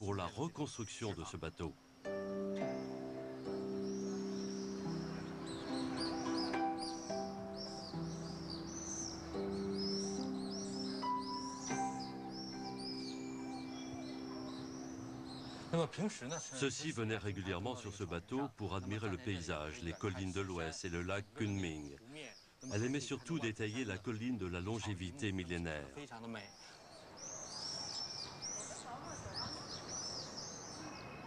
pour la reconstruction de ce bateau. Ceux-ci venaient régulièrement sur ce bateau pour admirer le paysage, les collines de l'Ouest et le lac Kunming. Elle aimait surtout détailler la colline de la longévité millénaire.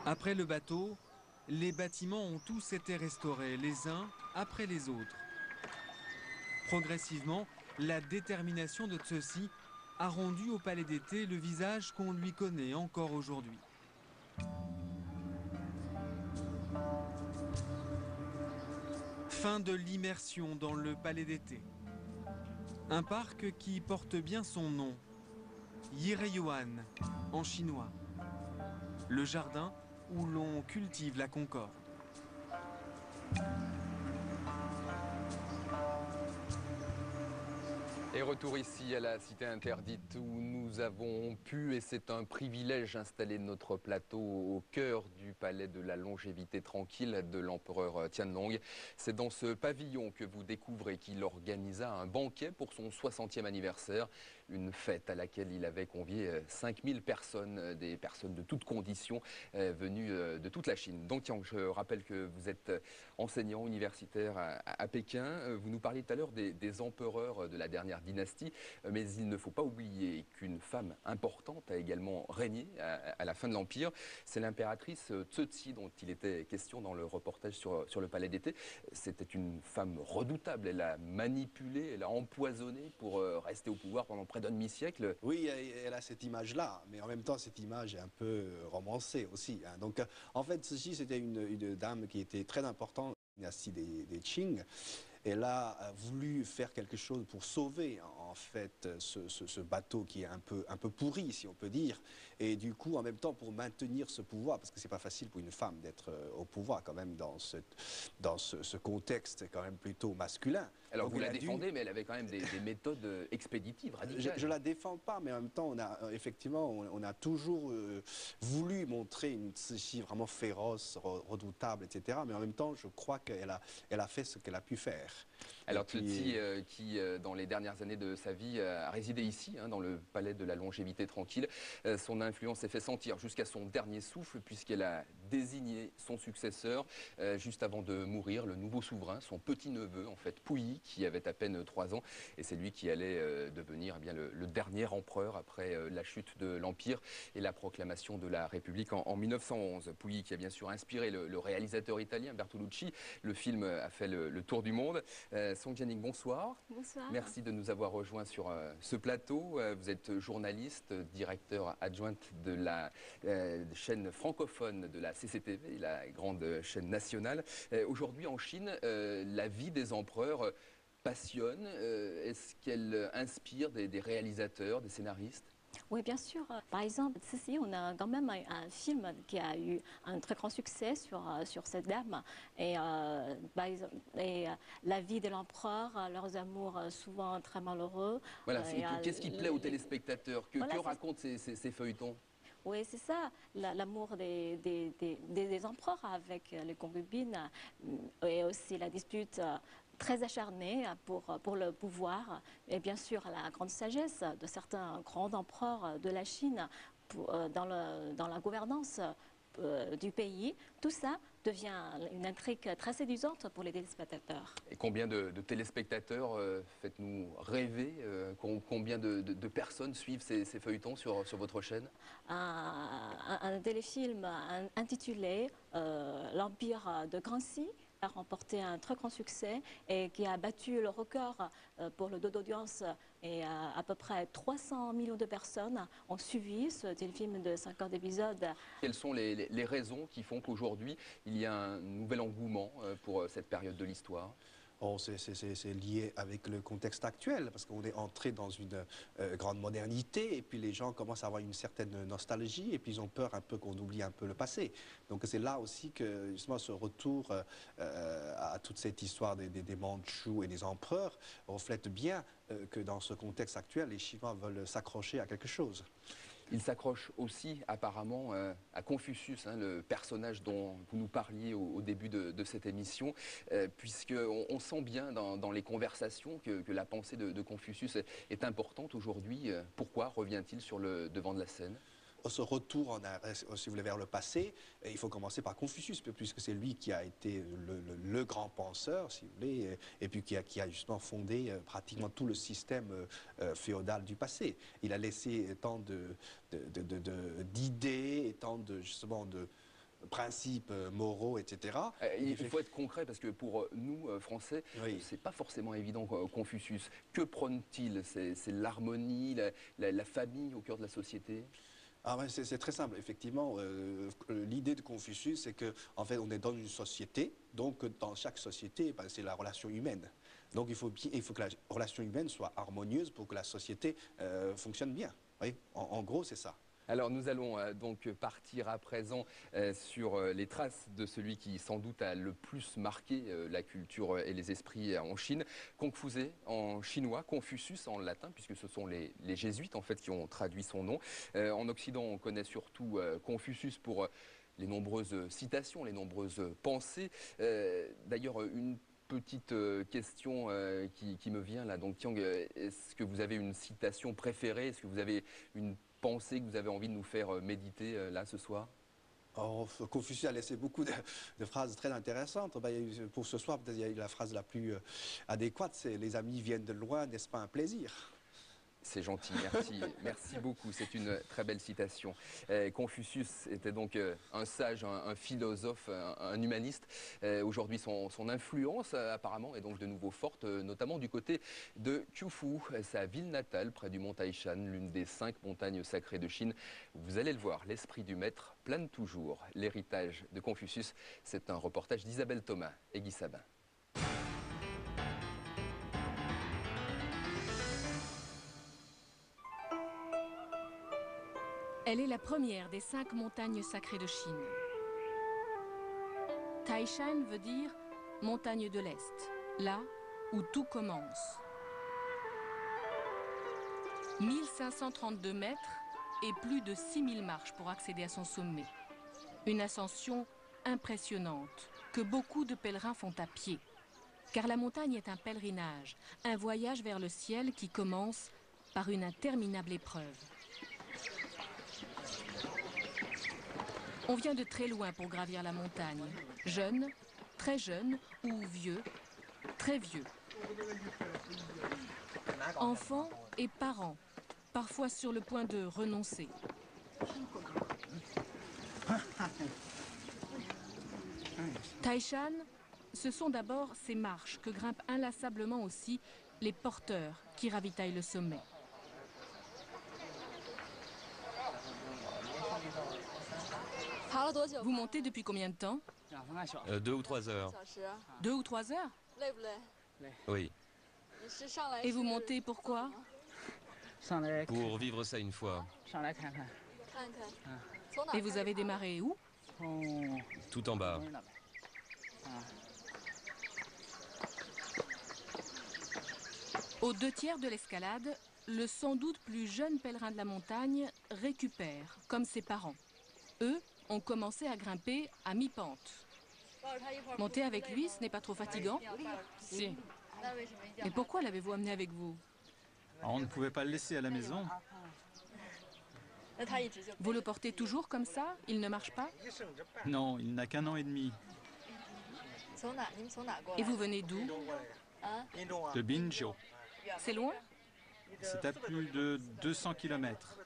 Après le bateau, les bâtiments ont tous été restaurés les uns après les autres. Progressivement, la détermination de ceux-ci a rendu au palais d'été le visage qu'on lui connaît encore aujourd'hui. Fin de l'immersion dans le palais d'été. Un parc qui porte bien son nom, Yireyuan en chinois. Le jardin où l'on cultive la concorde. Et retour ici à la Cité Interdite où nous avons pu, et c'est un privilège, installer notre plateau au cœur du palais de la longévité tranquille de l'empereur Tianlong. C'est dans ce pavillon que vous découvrez qu'il organisa un banquet pour son 60e anniversaire, une fête à laquelle il avait convié 5000 personnes, des personnes de toutes conditions venues de toute la Chine. Donc je rappelle que vous êtes enseignant universitaire à Pékin. Vous nous parliez tout à l'heure des empereurs de la dernière dynastie, mais il ne faut pas oublier qu'une femme importante a également régné à la fin de l'Empire. C'est l'impératrice Cixi dont il était question dans le reportage sur le palais d'été. C'était une femme redoutable, elle a manipulé, elle a empoisonné pour rester au pouvoir pendant près d'un demi-siècle. Oui, elle a cette image-là, mais en même temps cette image est un peu romancée aussi. Hein. Donc en fait, Cixi c'était une dame qui était très importante, la dynastie des Qing. Elle a voulu faire quelque chose pour sauver en fait ce bateau qui est un peu pourri, si on peut dire, et du coup en même temps pour maintenir ce pouvoir, parce que c'est pas facile pour une femme d'être au pouvoir quand même dans ce contexte quand même plutôt masculin. Alors donc, vous la défendez, mais elle avait quand même des méthodes expéditives, radicales. Je la défends pas, mais en même temps effectivement on a toujours voulu montrer une Cixi vraiment féroce, redoutable, etc. Mais en même temps je crois qu'elle a fait ce qu'elle a pu faire. Alors Cixi, qui dans les dernières années de sa vie a résidé ici, hein, dans le palais de la longévité tranquille, son influence s'est fait sentir jusqu'à son dernier souffle, puisqu'elle a désigné son successeur juste avant de mourir, le nouveau souverain, son petit-neveu en fait, Puyi, qui avait à peine 3 ans, et c'est lui qui allait devenir eh bien, le dernier empereur après la chute de l'Empire et la proclamation de la République en 1911. Puyi qui a bien sûr inspiré le réalisateur italien Bertolucci. Le film a fait le tour du monde. Song Jianing, bonsoir. Bonsoir. Merci de nous avoir rejoints sur ce plateau. Vous êtes journaliste, directeur adjointe de la chaîne francophone de la CCTV, la grande chaîne nationale. Aujourd'hui en Chine, la vie des empereurs passionne. Est-ce qu'elle inspire des réalisateurs, des scénaristes? Oui, bien sûr. Par exemple, ici, on a quand même un film qui a eu un très grand succès sur cette dame. Et, la vie de l'empereur, leurs amours souvent très malheureux. Voilà, qu'est-ce qui plaît aux téléspectateurs? Que racontent ces feuilletons? Oui, c'est ça, l'amour des empereurs avec les concubines et aussi la dispute très acharnée pour le pouvoir et bien sûr la grande sagesse de certains grands empereurs de la Chine dans la gouvernance du pays. Tout ça devient une intrigue très séduisante pour les téléspectateurs. Et combien de téléspectateurs faites-nous rêver? Combien de personnes suivent ces feuilletons sur votre chaîne? Un téléfilm intitulé L'Empire de Gangxi a remporté un très grand succès et qui a battu le record pour le taux d'audience. Et à peu près 300 millions de personnes ont suivi ce téléfilm de 50 épisodes. Quelles sont les raisons qui font qu'aujourd'hui, il y a un nouvel engouement pour cette période de l'histoire? Oh, c'est lié avec le contexte actuel, parce qu'on est entré dans une grande modernité, et puis les gens commencent à avoir une certaine nostalgie, et puis ils ont peur un peu qu'on oublie un peu le passé. Donc c'est là aussi que justement ce retour à toute cette histoire des Mandchous et des empereurs reflète bien que dans ce contexte actuel, les Chinois veulent s'accrocher à quelque chose. Il s'accroche aussi apparemment à Confucius, hein, le personnage dont vous nous parliez au début de cette émission, puisqu'on sent bien dans les conversations que la pensée de Confucius est importante aujourd'hui. Pourquoi revient-il sur le devant de la scène? Ce retour en arrière, si vous voulez, vers le passé, il faut commencer par Confucius, puisque c'est lui qui a été le grand penseur, si vous voulez, et puis qui a justement fondé pratiquement tout le système féodal du passé. Il a laissé tant d'idées, et tant justement de principes moraux, etc. Il faut être concret parce que pour nous, Français, Oui. c'est pas forcément évident, Confucius. Que prône-t-il? C'est l'harmonie, la famille au cœur de la société? Ah ouais, c'est très simple, effectivement. L'idée de Confucius, c'est que en fait, on est dans une société, donc dans chaque société, ben, c'est la relation humaine. Donc il faut que la relation humaine soit harmonieuse pour que la société fonctionne bien. Oui, en gros, c'est ça. Alors nous allons donc partir à présent sur les traces de celui qui sans doute a le plus marqué la culture et les esprits en Chine. Kongfuze en chinois, Confucius en latin, puisque ce sont les jésuites en fait qui ont traduit son nom. En Occident, on connaît surtout Confucius pour les nombreuses citations, les nombreuses pensées. D'ailleurs, une petite question qui me vient là. Donc Tiang, est-ce que vous avez une citation préférée? Est-ce que vous avez une pensée que vous avez envie de nous faire méditer là ce soir? Oh, Confucius a laissé beaucoup de phrases très intéressantes. Ben, pour ce soir, peut-être il y a eu la phrase la plus adéquate, c'est « Les amis viennent de loin, n'est-ce pas un plaisir ?» C'est gentil, merci, merci beaucoup. C'est une très belle citation. Confucius était donc un sage, un philosophe, un humaniste. Aujourd'hui, son influence apparemment est donc de nouveau forte, notamment du côté de Qufu, sa ville natale près du mont Taishan, l'une des 5 montagnes sacrées de Chine. Vous allez le voir, l'esprit du maître plane toujours. L'héritage de Confucius, c'est un reportage d'Isabelle Thomas et Guy Sabin. Elle est la première des 5 montagnes sacrées de Chine. Taishan veut dire montagne de l'Est, là où tout commence. 1532 mètres et plus de 6000 marches pour accéder à son sommet. Une ascension impressionnante que beaucoup de pèlerins font à pied. Car la montagne est un pèlerinage, un voyage vers le ciel qui commence par une interminable épreuve. On vient de très loin pour gravir la montagne. Jeune, très jeune ou vieux, très vieux. Enfants et parents, parfois sur le point de renoncer. Taishan, ce sont d'abord ces marches que grimpent inlassablement aussi les porteurs qui ravitaillent le sommet. Vous montez depuis combien de temps? 2 ou 3 heures. 2 ou 3 heures? Oui. Et vous montez pourquoi? Pour vivre ça une fois. Et vous avez démarré où? Tout en bas. Aux 2 tiers de l'escalade, le sans doute plus jeune pèlerin de la montagne récupère, comme ses parents. Eux ont commencé à grimper à mi-pente. Monter avec lui, ce n'est pas trop fatigant? Si. Et pourquoi l'avez-vous amené avec vous? On ne pouvait pas le laisser à la maison. Vous le portez toujours comme ça? Il ne marche pas? Non, il n'a qu'1 an et demi. Et vous venez d'où? De Binzhou. C'est loin? C'est à plus de 200 km.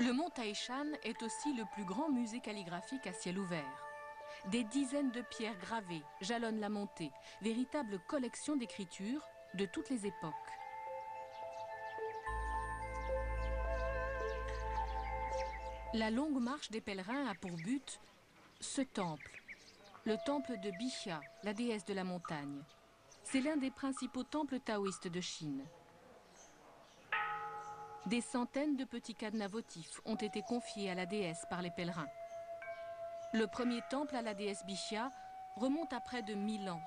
Le mont Taishan est aussi le plus grand musée calligraphique à ciel ouvert. Des dizaines de pierres gravées jalonnent la montée, véritable collection d'écritures de toutes les époques. La longue marche des pèlerins a pour but ce temple, le temple de Bixia, la déesse de la montagne. C'est l'un des principaux temples taoïstes de Chine. Des centaines de petits cadenas votifs ont été confiés à la déesse par les pèlerins. Le premier temple à la déesse Bixia remonte à près de 1000 ans.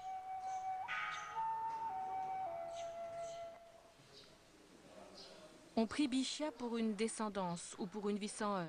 On prie Bixia pour une descendance ou pour une vie sans heurts.